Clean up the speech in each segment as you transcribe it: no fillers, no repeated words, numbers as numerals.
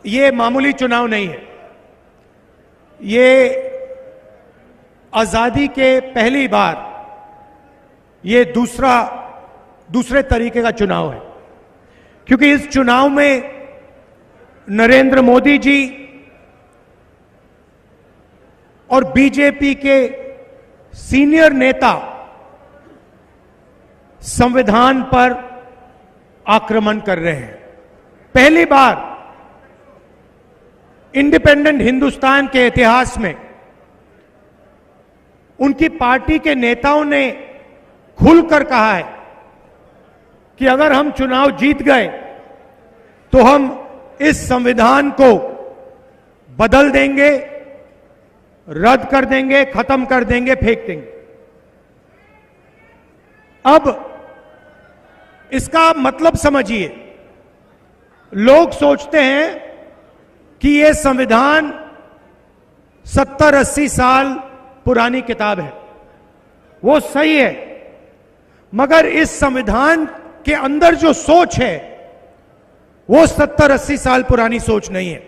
ये मामूली चुनाव नहीं है। ये आजादी के पहली बार ये दूसरे तरीके का चुनाव है, क्योंकि इस चुनाव में नरेंद्र मोदी जी और बीजेपी के सीनियर नेता संविधान पर आक्रमण कर रहे हैं। पहली बार इंडिपेंडेंट हिंदुस्तान के इतिहास में उनकी पार्टी के नेताओं ने खुलकर कहा है कि अगर हम चुनाव जीत गए तो हम इस संविधान को बदल देंगे, रद्द कर देंगे, खत्म कर देंगे, फेंक देंगे। अब इसका मतलब समझिए, लोग सोचते हैं कि यह संविधान 70-80 साल पुरानी किताब है। वो सही है, मगर इस संविधान के अंदर जो सोच है वो 70-80 साल पुरानी सोच नहीं है।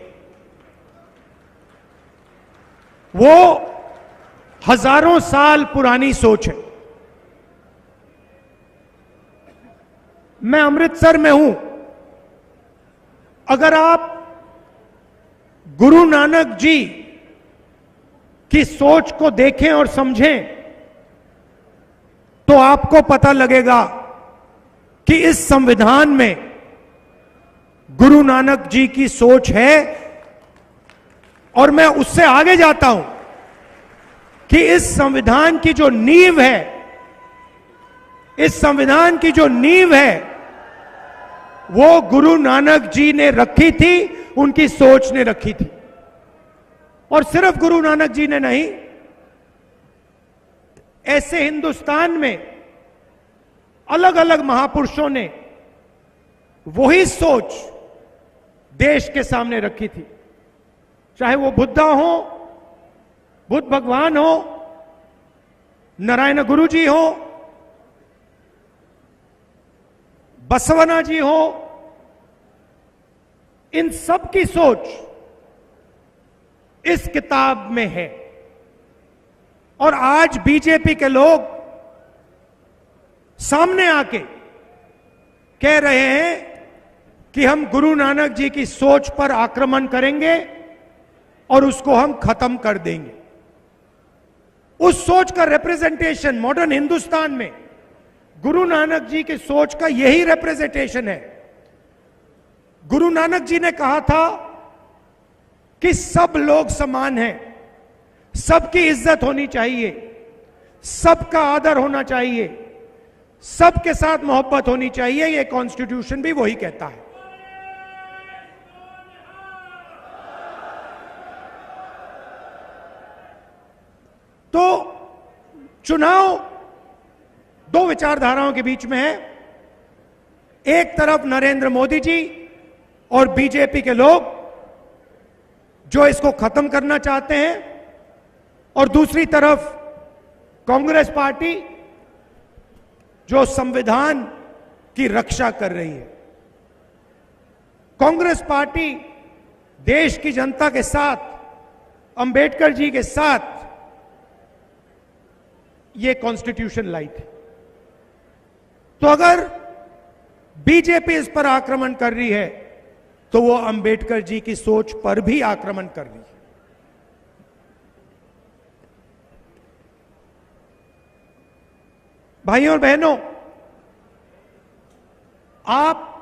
वो हजारों साल पुरानी सोच है। मैं अमृतसर में हूं। अगर आप गुरु नानक जी की सोच को देखें और समझें तो आपको पता लगेगा कि इस संविधान में गुरु नानक जी की सोच है। और मैं उससे आगे जाता हूं कि इस संविधान की जो नींव है, इस संविधान की जो नींव है वो गुरु नानक जी ने रखी थी, उनकी सोच ने रखी थी। और सिर्फ गुरु नानक जी ने नहीं, ऐसे हिंदुस्तान में अलग अलग महापुरुषों ने वही सोच देश के सामने रखी थी। चाहे वो बुद्धा हो, बुद्ध भगवान हो, नारायण गुरु जी हो, बसवना जी हो, इन सब की सोच इस किताब में है। और आज बीजेपी के लोग सामने आके कह रहे हैं कि हम गुरु नानक जी की सोच पर आक्रमण करेंगे और उसको हम खत्म कर देंगे। उस सोच का रिप्रेजेंटेशन मॉडर्न हिंदुस्तान में गुरु नानक जी की सोच का यही रिप्रेजेंटेशन है। गुरु नानक जी ने कहा था कि सब लोग समान हैं, सबकी इज्जत होनी चाहिए, सबका आदर होना चाहिए, सबके साथ मोहब्बत होनी चाहिए। यह कॉन्स्टिट्यूशन भी वही कहता है। तो चुनाव दो विचारधाराओं के बीच में है। एक तरफ नरेंद्र मोदी जी और बीजेपी के लोग जो इसको खत्म करना चाहते हैं, और दूसरी तरफ कांग्रेस पार्टी जो संविधान की रक्षा कर रही है। कांग्रेस पार्टी देश की जनता के साथ, अंबेडकर जी के साथ ये कॉन्स्टिट्यूशन लाई थी। तो अगर बीजेपी इस पर आक्रमण कर रही है तो वो अंबेडकर जी की सोच पर भी आक्रमण कर रही है। भाइयों और बहनों, आप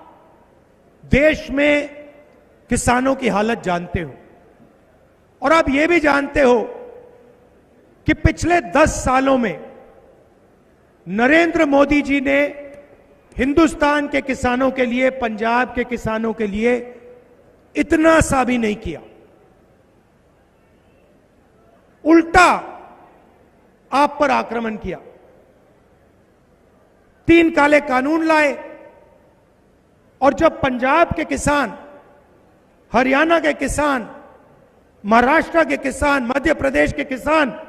देश में किसानों की हालत जानते हो, और आप ये भी जानते हो कि पिछले 10 सालों में नरेंद्र मोदी जी ने हिंदुस्तान के किसानों के लिए, पंजाब के किसानों के लिए इतना सा भी नहीं किया। उल्टा आप पर आक्रमण किया। 3 काले कानून लाए, और जब पंजाब के किसान, हरियाणा के किसान, महाराष्ट्र के किसान, मध्य प्रदेश के किसान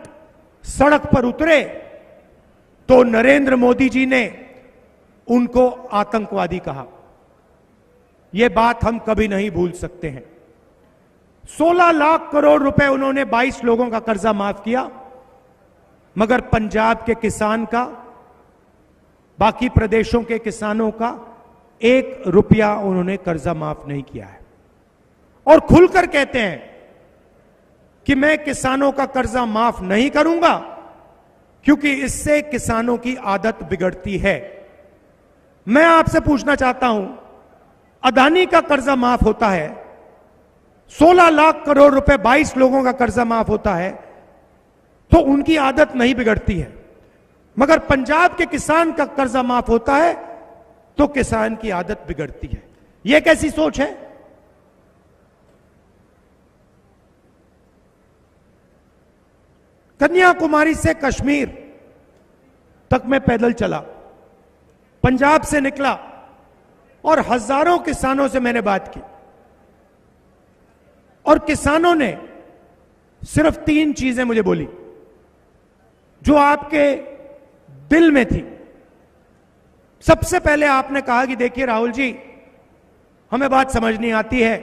सड़क पर उतरे तो नरेंद्र मोदी जी ने उनको आतंकवादी कहा। यह बात हम कभी नहीं भूल सकते हैं। 16 लाख करोड़ रुपए उन्होंने 22 लोगों का कर्जा माफ किया, मगर पंजाब के किसान का, बाकी प्रदेशों के किसानों का 1 रुपया उन्होंने कर्जा माफ नहीं किया है। और खुलकर कहते हैं कि मैं किसानों का कर्जा माफ नहीं करूंगा क्योंकि इससे किसानों की आदत बिगड़ती है। मैं आपसे पूछना चाहता हूं, अदानी का कर्जा माफ होता है, 16 लाख करोड़ रुपए 22 लोगों का कर्जा माफ होता है, तो उनकी आदत नहीं बिगड़ती है, मगर पंजाब के किसान का कर्जा माफ होता है तो किसान की आदत बिगड़ती है। यह कैसी सोच है? कन्याकुमारी से कश्मीर तक मैं पैदल चला, पंजाब से निकला और हजारों किसानों से मैंने बात की, और किसानों ने सिर्फ 3 चीजें मुझे बोली जो आपके दिल में थी। सबसे पहले आपने कहा कि देखिए राहुल जी, हमें बात समझ नहीं आती है,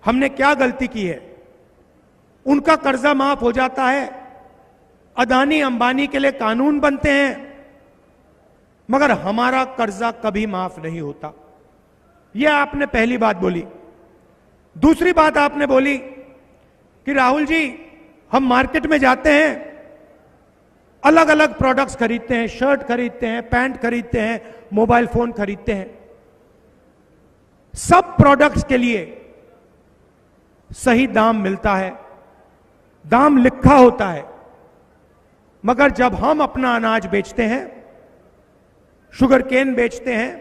हमने क्या गलती की है। उनका कर्जा माफ हो जाता है, अदानी अंबानी के लिए कानून बनते हैं, मगर हमारा कर्जा कभी माफ नहीं होता। यह आपने पहली बात बोली। दूसरी बात आपने बोली कि राहुल जी, हम मार्केट में जाते हैं, अलग अलग प्रोडक्ट्स खरीदते हैं, शर्ट खरीदते हैं, पैंट खरीदते हैं, मोबाइल फोन खरीदते हैं, सब प्रोडक्ट्स के लिए सही दाम मिलता है, दाम लिखा होता है, मगर जब हम अपना अनाज बेचते हैं, शुगर केन बेचते हैं,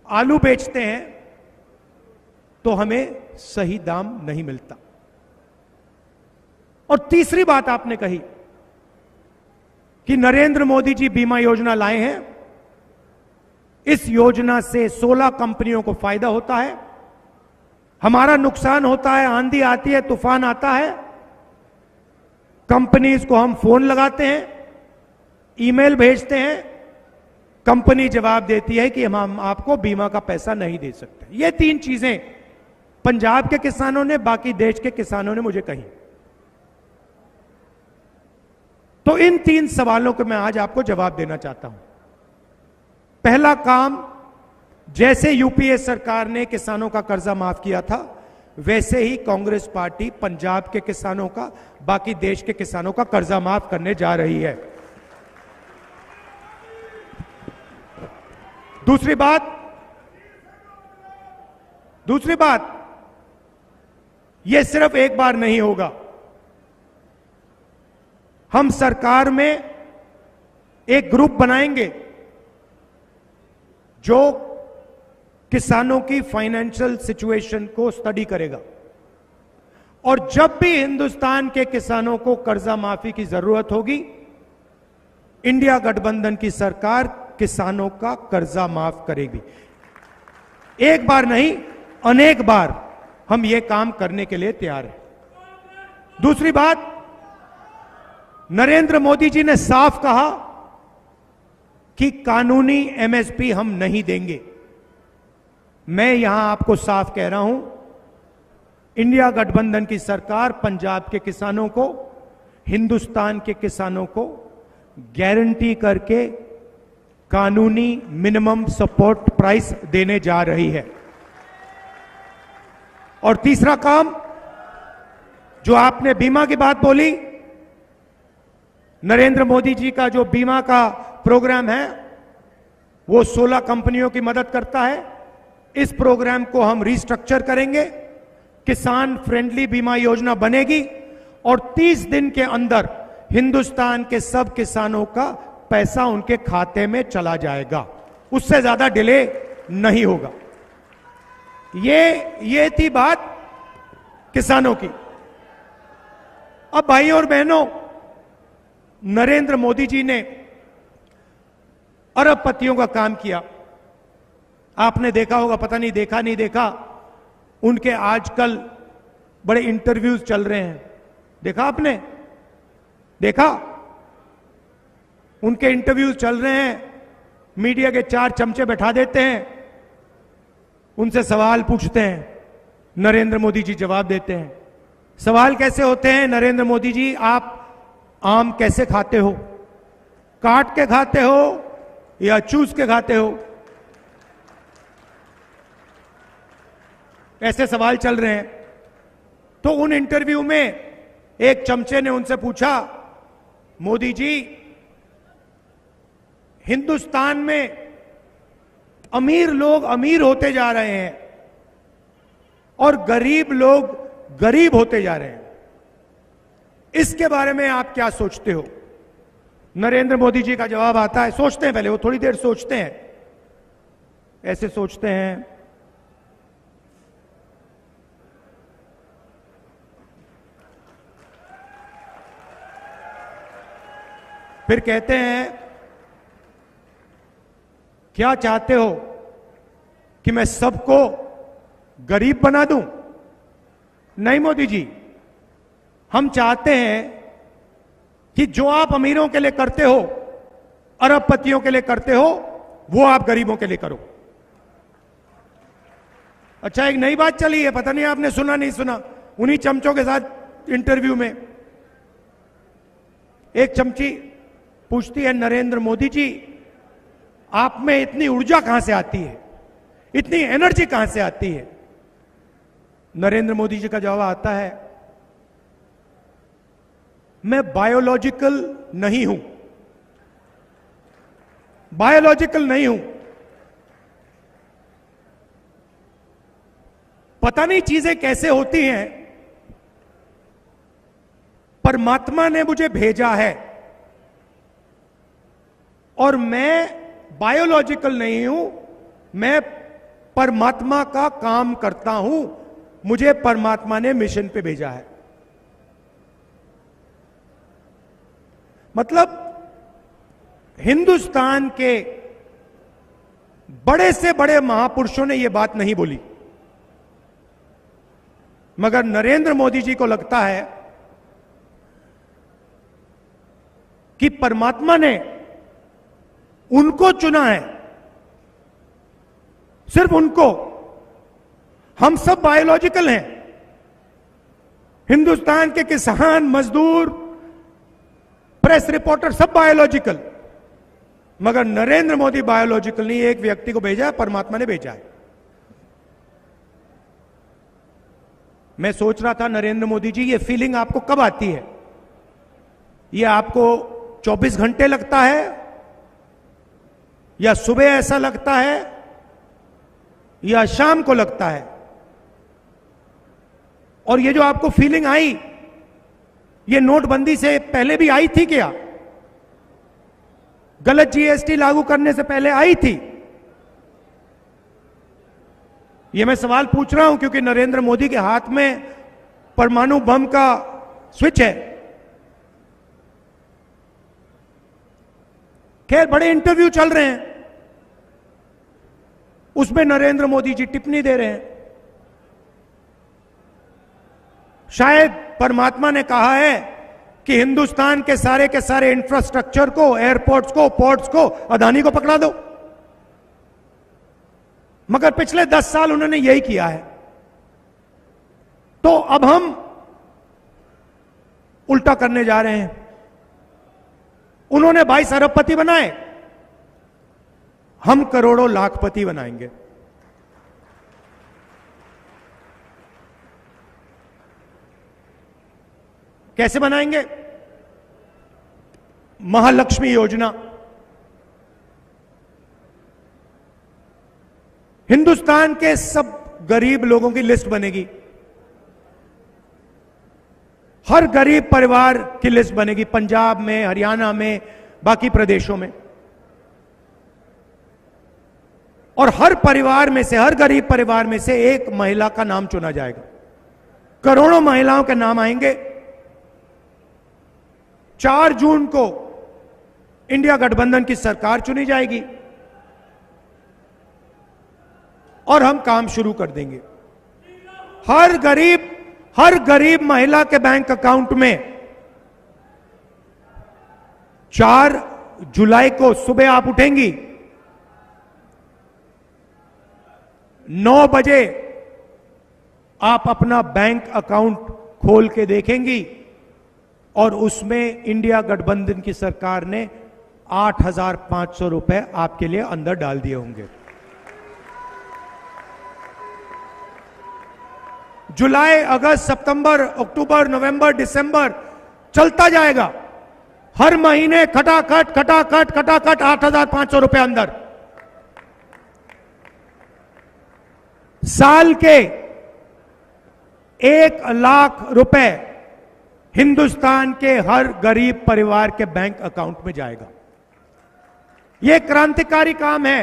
आलू बेचते हैं, तो हमें सही दाम नहीं मिलता। और तीसरी बात आपने कही कि नरेंद्र मोदी जी बीमा योजना लाए हैं, इस योजना से 16 कंपनियों को फायदा होता है, हमारा नुकसान होता है, आंधी आती है, तूफान आता है, कंपनीज को हम फोन लगाते हैं, ईमेल भेजते हैं, कंपनी जवाब देती है कि हम आपको बीमा का पैसा नहीं दे सकते। ये 3 चीजें पंजाब के किसानों ने, बाकी देश के किसानों ने मुझे कही। तो इन 3 सवालों को मैं आज आपको जवाब देना चाहता हूं। पहला काम, जैसे यूपीए सरकार ने किसानों का कर्जा माफ किया था, वैसे ही कांग्रेस पार्टी पंजाब के किसानों का, बाकी देश के किसानों का कर्जा माफ करने जा रही है। दूसरी बात, यह सिर्फ एक बार नहीं होगा। हम सरकार में एक ग्रुप बनाएंगे जो किसानों की फाइनेंशियल सिचुएशन को स्टडी करेगा, और जब भी हिंदुस्तान के किसानों को कर्जा माफी की जरूरत होगी, इंडिया गठबंधन की सरकार किसानों का कर्जा माफ करेगी। एक बार नहीं, अनेक बार हम यह काम करने के लिए तैयार हैं। दूसरी बात, नरेंद्र मोदी जी ने साफ कहा कि कानूनी एमएसपी हम नहीं देंगे। मैं यहां आपको साफ कह रहा हूं, इंडिया गठबंधन की सरकार पंजाब के किसानों को, हिंदुस्तान के किसानों को गारंटी करके कानूनी मिनिमम सपोर्ट प्राइस देने जा रही है। और तीसरा काम, जो आपने बीमा की बात बोली, नरेंद्र मोदी जी का जो बीमा का प्रोग्राम है वो 16 कंपनियों की मदद करता है। इस प्रोग्राम को हम रिस्ट्रक्चर करेंगे, किसान फ्रेंडली बीमा योजना बनेगी, और 30 दिन के अंदर हिंदुस्तान के सब किसानों का पैसा उनके खाते में चला जाएगा, उससे ज्यादा डिले नहीं होगा। ये थी बात किसानों की। अब भाइयों और बहनों, नरेंद्र मोदी जी ने अरबपतियों का काम किया। आपने देखा होगा, पता नहीं देखा नहीं देखा, उनके आजकल बड़े इंटरव्यूज चल रहे हैं। देखा आपने? देखा? उनके इंटरव्यूज चल रहे हैं, मीडिया के 4 चमचे बैठा देते हैं, उनसे सवाल पूछते हैं, नरेंद्र मोदी जी जवाब देते हैं। सवाल कैसे होते हैं, नरेंद्र मोदी जी आप आम कैसे खाते हो? काट के खाते हो या चूस के खाते हो? ऐसे सवाल चल रहे हैं। तो उन इंटरव्यू में एक चमचे ने उनसे पूछा, मोदी जी हिंदुस्तान में अमीर लोग अमीर होते जा रहे हैं और गरीब लोग गरीब होते जा रहे हैं, इसके बारे में आप क्या सोचते हो? नरेंद्र मोदी जी का जवाब आता है, सोचते हैं, पहले वो थोड़ी देर सोचते हैं, ऐसे सोचते हैं, फिर कहते हैं क्या चाहते हो कि मैं सबको गरीब बना दूं? नहीं मोदी जी, हम चाहते हैं कि जो आप अमीरों के लिए करते हो, अरबपतियों के लिए करते हो, वो आप गरीबों के लिए करो। अच्छा, एक नई बात चली है, पता नहीं आपने सुना नहीं सुना, उन्हीं चमचों के साथ इंटरव्यू में एक चमची पूछती है, नरेंद्र मोदी जी आप में इतनी ऊर्जा कहां से आती है, इतनी एनर्जी कहां से आती है? नरेंद्र मोदी जी का जवाब आता है, मैं बायोलॉजिकल नहीं हूं, बायोलॉजिकल नहीं हूं, पता नहीं चीजें कैसे होती हैं, परमात्मा ने मुझे भेजा है और मैं बायोलॉजिकल नहीं हूं, मैं परमात्मा का काम करता हूं, मुझे परमात्मा ने मिशन पे भेजा है। मतलब हिंदुस्तान के बड़े से बड़े महापुरुषों ने यह बात नहीं बोली, मगर नरेंद्र मोदी जी को लगता है कि परमात्मा ने उनको चुना है, सिर्फ उनको। हम सब बायोलॉजिकल हैं, हिंदुस्तान के किसान, मजदूर, प्रेस रिपोर्टर सब बायोलॉजिकल, मगर नरेंद्र मोदी बायोलॉजिकल नहीं, एक व्यक्ति को भेजा है, परमात्मा ने भेजा है। मैं सोच रहा था नरेंद्र मोदी जी, ये फीलिंग आपको कब आती है? ये आपको 24 घंटे लगता है, या सुबह ऐसा लगता है, या शाम को लगता है? और ये जो आपको फीलिंग आई, ये नोटबंदी से पहले भी आई थी क्या? गलत जीएसटी लागू करने से पहले आई थी? ये मैं सवाल पूछ रहा हूं क्योंकि नरेंद्र मोदी के हाथ में परमाणु बम का स्विच है। खैर, बड़े इंटरव्यू चल रहे हैं, उसमें नरेंद्र मोदी जी टिप्पणी दे रहे हैं। शायद परमात्मा ने कहा है कि हिंदुस्तान के सारे इंफ्रास्ट्रक्चर को, एयरपोर्ट्स को, पोर्ट्स को अदानी को पकड़ा दो, मगर पिछले 10 साल उन्होंने यही किया है। तो अब हम उल्टा करने जा रहे हैं। उन्होंने 22 अरबपति बनाए, हम करोड़ों लाखपति बनाएंगे। कैसे बनाएंगे? महालक्ष्मी योजना, हिंदुस्तान के सब गरीब लोगों की लिस्ट बनेगी, हर गरीब परिवार की लिस्ट बनेगी, पंजाब में, हरियाणा में, बाकी प्रदेशों में, और हर परिवार में से, हर गरीब परिवार में से एक महिला का नाम चुना जाएगा। करोड़ों महिलाओं के नाम आएंगे। 4 जून को इंडिया गठबंधन की सरकार चुनी जाएगी और हम काम शुरू कर देंगे। हर गरीब महिला के बैंक अकाउंट में 4 जुलाई को सुबह आप उठेंगी, 9 बजे आप अपना बैंक अकाउंट खोल के देखेंगी और उसमें इंडिया गठबंधन की सरकार ने 8,500 रुपए आपके लिए अंदर डाल दिए होंगे। जुलाई, अगस्त, सितंबर, अक्टूबर, नवंबर, दिसंबर चलता जाएगा। हर महीने खटाखट खटाखट खटाखट 8,500 रुपए अंदर। साल के 1,00,000 रुपए हिंदुस्तान के हर गरीब परिवार के बैंक अकाउंट में जाएगा। यह क्रांतिकारी काम है।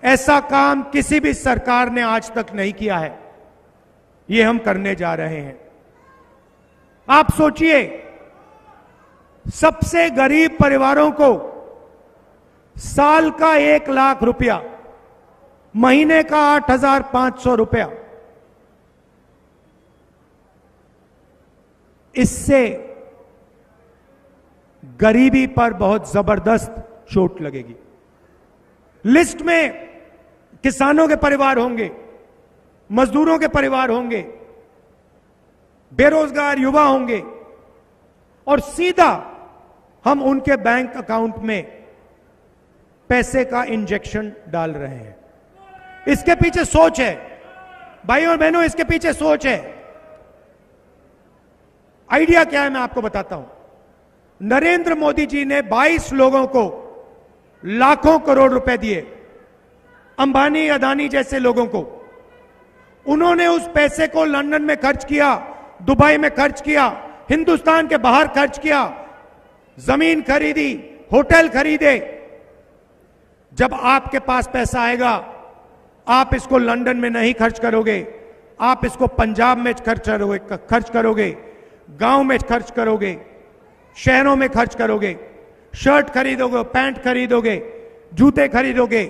ऐसा काम किसी भी सरकार ने आज तक नहीं किया है। ये हम करने जा रहे हैं। आप सोचिए, सबसे गरीब परिवारों को साल का 1,00,000 रुपया, महीने का 8,500 रुपया, इससे गरीबी पर बहुत जबरदस्त चोट लगेगी। लिस्ट में किसानों के परिवार होंगे, मजदूरों के परिवार होंगे, बेरोजगार युवा होंगे और सीधा हम उनके बैंक अकाउंट में पैसे का इंजेक्शन डाल रहे हैं। इसके पीछे सोच है भाइयों और बहनों, इसके पीछे सोच है। आइडिया क्या है मैं आपको बताता हूं। नरेंद्र मोदी जी ने 22 लोगों को लाखों करोड़ रुपए दिए, अंबानी अदानी जैसे लोगों को। उन्होंने उस पैसे को लंदन में खर्च किया, दुबई में खर्च किया, हिंदुस्तान के बाहर खर्च किया, जमीन खरीदी, होटल खरीदे। जब आपके पास पैसा आएगा, आप इसको लंदन में नहीं खर्च करोगे, आप इसको पंजाब में खर्च करोगे, गांव में खर्च करोगे, शहरों में खर्च करोगे, शर्ट खरीदोगे, पैंट खरीदोगे, जूते खरीदोगे,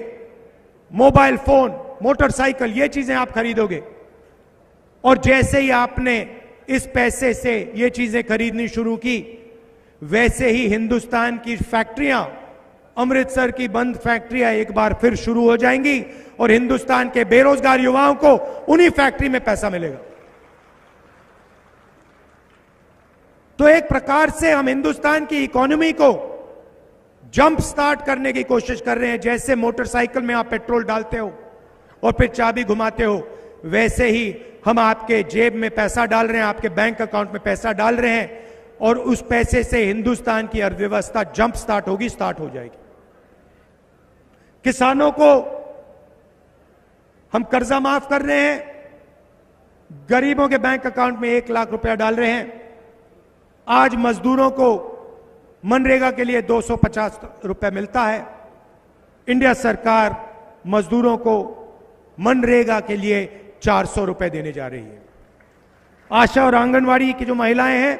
मोबाइल फोन, मोटरसाइकिल, ये चीजें आप खरीदोगे। और जैसे ही आपने इस पैसे से ये चीजें खरीदनी शुरू की, वैसे ही हिंदुस्तान की फैक्ट्रियां, अमृतसर की बंद फैक्ट्रियां एक बार फिर शुरू हो जाएंगी और हिंदुस्तान के बेरोजगार युवाओं को उन्हीं फैक्ट्री में पैसा मिलेगा। तो एक प्रकार से हम हिंदुस्तान की इकोनॉमी को जंप स्टार्ट करने की कोशिश कर रहे हैं। जैसे मोटरसाइकिल में आप पेट्रोल डालते हो और फिर चाबी घुमाते हो, वैसे ही हम आपके जेब में पैसा डाल रहे हैं, आपके बैंक अकाउंट में पैसा डाल रहे हैं और उस पैसे से हिंदुस्तान की अर्थव्यवस्था जंप स्टार्ट होगी, स्टार्ट हो जाएगी। किसानों को हम कर्जा माफ कर रहे हैं, गरीबों के बैंक अकाउंट में 1,00,000 रुपया डाल रहे हैं। आज मजदूरों को मनरेगा के लिए 250 रुपए मिलता है। इंडिया सरकार मजदूरों को मनरेगा के लिए 400 रुपए देने जा रही है। आशा और आंगनवाड़ी की जो महिलाएं हैं,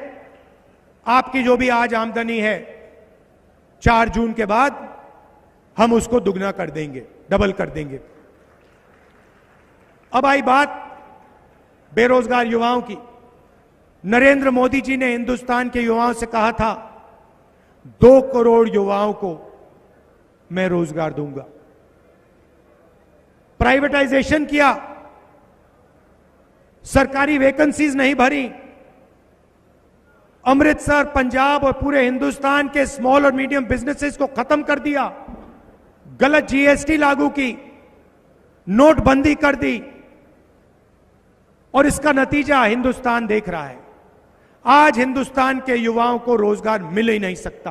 आपकी जो भी आज आमदनी है, 4 जून के बाद हम उसको दुगना कर देंगे, डबल कर देंगे। अब आई बात बेरोजगार युवाओं की। नरेंद्र मोदी जी ने हिंदुस्तान के युवाओं से कहा था 2 करोड़ युवाओं को मैं रोजगार दूंगा। प्राइवेटाइजेशन किया, सरकारी वैकेंसीज नहीं भरी, अमृतसर, पंजाब और पूरे हिंदुस्तान के स्मॉल और मीडियम बिजनेसेस को खत्म कर दिया, गलत जीएसटी लागू की, नोटबंदी कर दी और इसका नतीजा हिंदुस्तान देख रहा है। आज हिंदुस्तान के युवाओं को रोजगार मिल ही नहीं सकता।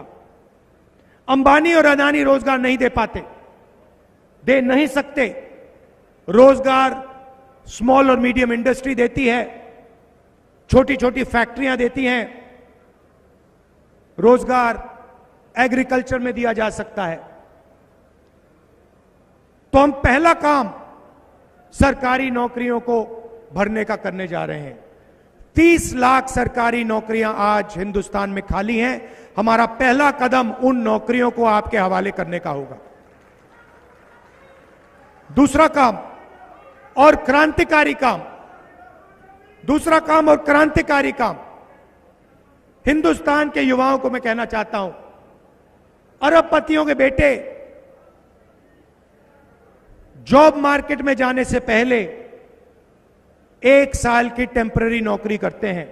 अंबानी और अदानी रोजगार नहीं दे पाते, दे नहीं सकते। रोजगार स्मॉल और मीडियम इंडस्ट्री देती है, छोटी छोटी फैक्ट्रियां देती हैं। रोजगार एग्रीकल्चर में दिया जा सकता है। तो हम पहला काम सरकारी नौकरियों को भरने का करने जा रहे हैं। 30 लाख सरकारी नौकरियां आज हिंदुस्तान में खाली हैं। हमारा पहला कदम उन नौकरियों को आपके हवाले करने का होगा। दूसरा काम और क्रांतिकारी काम, दूसरा काम और क्रांतिकारी काम, हिंदुस्तान के युवाओं को मैं कहना चाहता हूं, अरबपतियों के बेटे जॉब मार्केट में जाने से पहले 1 साल की टेम्पररी नौकरी करते हैं।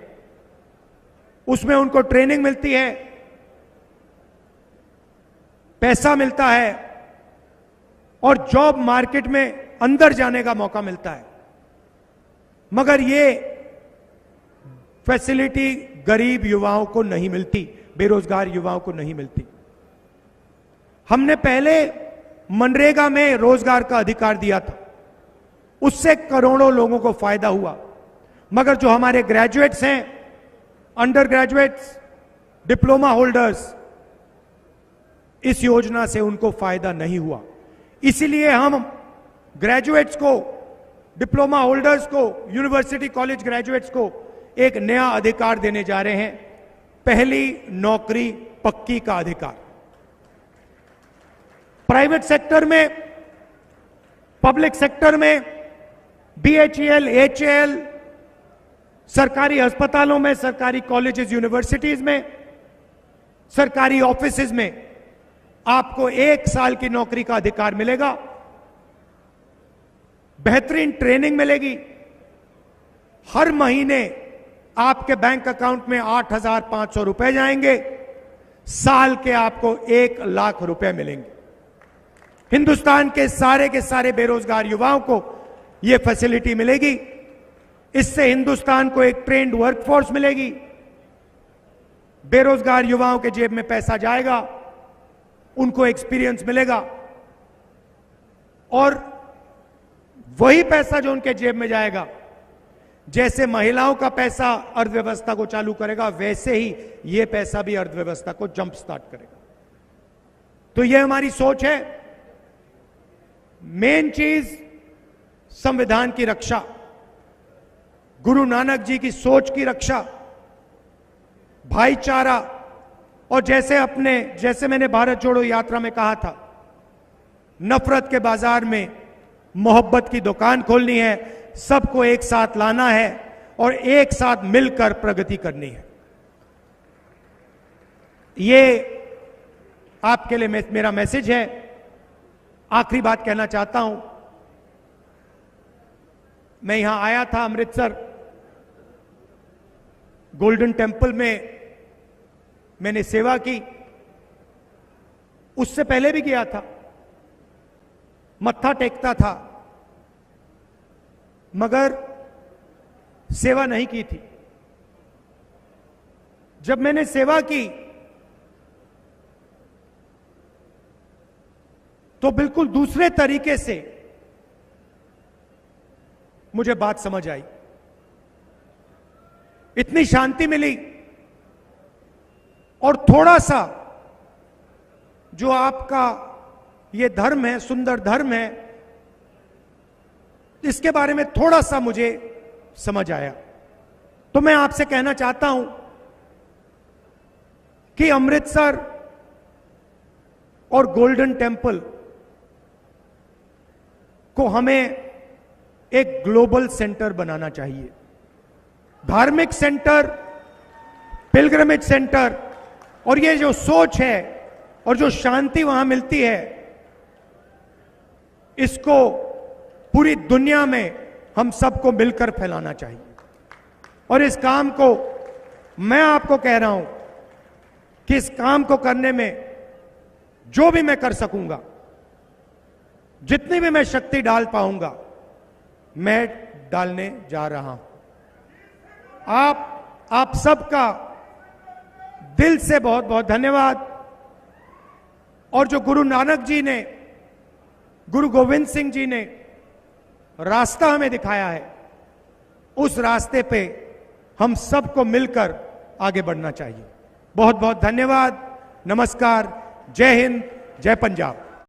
उसमें उनको ट्रेनिंग मिलती है, पैसा मिलता है और जॉब मार्केट में अंदर जाने का मौका मिलता है। मगर ये फैसिलिटी गरीब युवाओं को नहीं मिलती, बेरोजगार युवाओं को नहीं मिलती। हमने पहले मनरेगा में रोजगार का अधिकार दिया था, उससे करोड़ों लोगों को फायदा हुआ। मगर जो हमारे ग्रेजुएट्स हैं, अंडर ग्रेजुएट्स, डिप्लोमा होल्डर्स, इस योजना से उनको फायदा नहीं हुआ। इसीलिए हम ग्रेजुएट्स को, डिप्लोमा होल्डर्स को, यूनिवर्सिटी कॉलेज ग्रेजुएट्स को एक नया अधिकार देने जा रहे हैं, पहली नौकरी पक्की का अधिकार। प्राइवेट सेक्टर में, पब्लिक सेक्टर में, बीएचईएल, एचएएल, सरकारी अस्पतालों में, सरकारी कॉलेजेस, यूनिवर्सिटीज में, सरकारी ऑफिसेज में आपको 1 साल की नौकरी का अधिकार मिलेगा। बेहतरीन ट्रेनिंग मिलेगी। हर महीने आपके बैंक अकाउंट में 8,500 रुपए जाएंगे, साल के आपको 1 लाख रुपए मिलेंगे। हिंदुस्तान के सारे बेरोजगार युवाओं को यह फैसिलिटी मिलेगी। इससे हिंदुस्तान को एक ट्रेंड वर्कफोर्स मिलेगी। बेरोजगार युवाओं के जेब में पैसा जाएगा, उनको एक्सपीरियंस मिलेगा और वही पैसा जो उनके जेब में जाएगा, जैसे महिलाओं का पैसा अर्थव्यवस्था को चालू करेगा, वैसे ही यह पैसा भी अर्थव्यवस्था को जंप स्टार्ट करेगा। तो यह हमारी सोच है। मेन चीज संविधान की रक्षा, गुरु नानक जी की सोच की रक्षा, भाईचारा, और जैसे मैंने भारत जोड़ो यात्रा में कहा था, नफरत के बाजार में मोहब्बत की दुकान खोलनी है, सबको एक साथ लाना है और एक साथ मिलकर प्रगति करनी है। ये आपके लिए मेरा मैसेज है। आखिरी बात कहना चाहता हूं, मैं यहां आया था अमृतसर, गोल्डन टेम्पल में मैंने सेवा की। उससे पहले भी गया था, मत्था टेकता था, मगर सेवा नहीं की थी। जब मैंने सेवा की तो बिल्कुल दूसरे तरीके से मुझे बात समझ आई, इतनी शांति मिली। और थोड़ा सा जो आपका ये धर्म है, सुंदर धर्म है, इसके बारे में थोड़ा सा मुझे समझ आया। तो मैं आपसे कहना चाहता हूं कि अमृतसर और गोल्डन टेम्पल को हमें एक ग्लोबल सेंटर बनाना चाहिए। धार्मिक सेंटर, पिलग्रिमेज सेंटर, और ये जो सोच है और जो शांति वहां मिलती है, इसको पूरी दुनिया में हम सबको मिलकर फैलाना चाहिए। और इस काम को मैं आपको कह रहा हूं कि इस काम को करने में जो भी मैं कर सकूंगा, जितनी भी मैं शक्ति डाल पाऊंगा, मैं डालने जा रहा हूं। आप सबका दिल से बहुत बहुत धन्यवाद। और जो गुरु नानक जी ने, गुरु गोविंद सिंह जी ने रास्ता हमें दिखाया है, उस रास्ते पे हम सबको मिलकर आगे बढ़ना चाहिए। बहुत बहुत धन्यवाद। नमस्कार। जय हिंद, जय पंजाब।